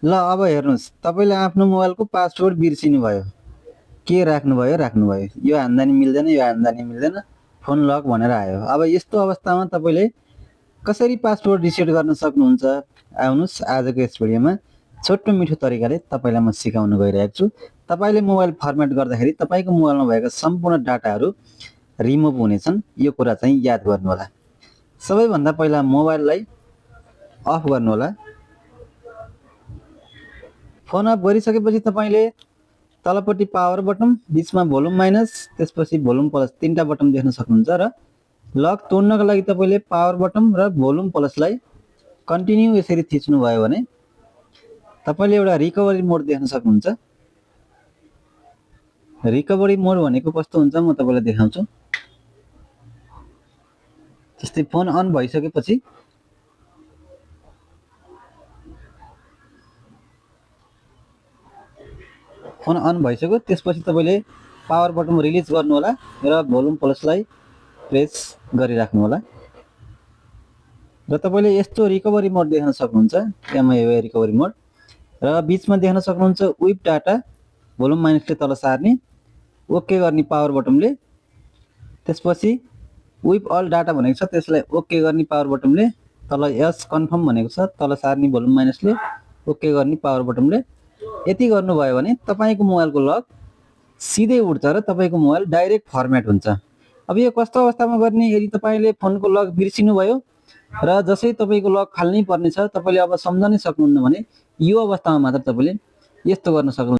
ल अब हेर्नुहोस्, तपाईँले आफ्नो मोबाइलको पासवर्ड बिर्सिनुभयो। के राख्नुभयो, यो हान्दा नि मिल्दैन, यो हान्दा नि मिल्दैन, फोन लक भनेर आयो। अब यस्तो अवस्थामा तपाईँले कसरी पासवर्ड रिसेट गर्न सक्नुहुन्छ? आउनुहोस्, आजको यस भिडियोमा छोटो मिठो तरिकाले तपाईँलाई म सिकाउन गइरहेको छु। तपाईँले मोबाइल फर्मेट गर्दाखेरि तपाईँको मोबाइलमा भएका सम्पूर्ण डाटाहरू रिमुभ हुनेछन्, यो कुरा चाहिँ याद गर्नुहोला। सबैभन्दा पहिला मोबाइललाई अफ गर्नुहोला। फोन अफ गरिसकेपछि तपाईँले तलपट्टि पावर बटन, बिचमा भोल्युम माइनस, त्यसपछि भोल्युम प्लस, तीनटा बटन देख्न सक्नुहुन्छ। र लक तोड्नको लागि तपाईँले पावर बटन र भोल्युम प्लसलाई कन्टिन्यू यसरी थिच्नुभयो भने तपाईँले एउटा रिकभरी मोड देख्न सक्नुहुन्छ। रिकभरी मोड भनेको कस्तो हुन्छ म तपाईँलाई देखाउँछु। जस्तै फोन अन भइसकेपछि फोन अन भइसक्यो, त्यसपछि तपाईँले पावर बटन रिलिज गर्नुहोला र भोल्युम प्लसलाई प्रेस गरिराख्नु होला। र तपाईँले यस्तो रिकभरी मोड देख्न सक्नुहुन्छ, एमआइओए रिकभरी मोड। र बिचमा देख्न सक्नुहुन्छ विप डाटा, भोल्युम माइनसले तल सार्ने, ओके गर्ने पावर बटनले, त्यसपछि विप अल डाटा भनेको छ, त्यसलाई ओके गर्ने पावर बटनले, तल यस कन्फर्म भनेको छ, तल सार्ने भोल्युम माइनसले, ओके गर्ने पावर बटनले। यति गर्नुभयो भने तपाईँको मोबाइलको लक सिधै उठ्छ र तपाईँको मोबाइल डाइरेक्ट फर्मेट हुन्छ। अब यो कस्तो अवस्थामा गर्ने? यदि तपाईँले फोनको लक बिर्सिनुभयो र जसै तपाईँको लक फाल्नै पर्ने छ, तपाईँले अब सम्झनै सक्नुहुन्न भने यो अवस्थामा मात्र तपाईँले यस्तो गर्न सक्नुहुन्छ।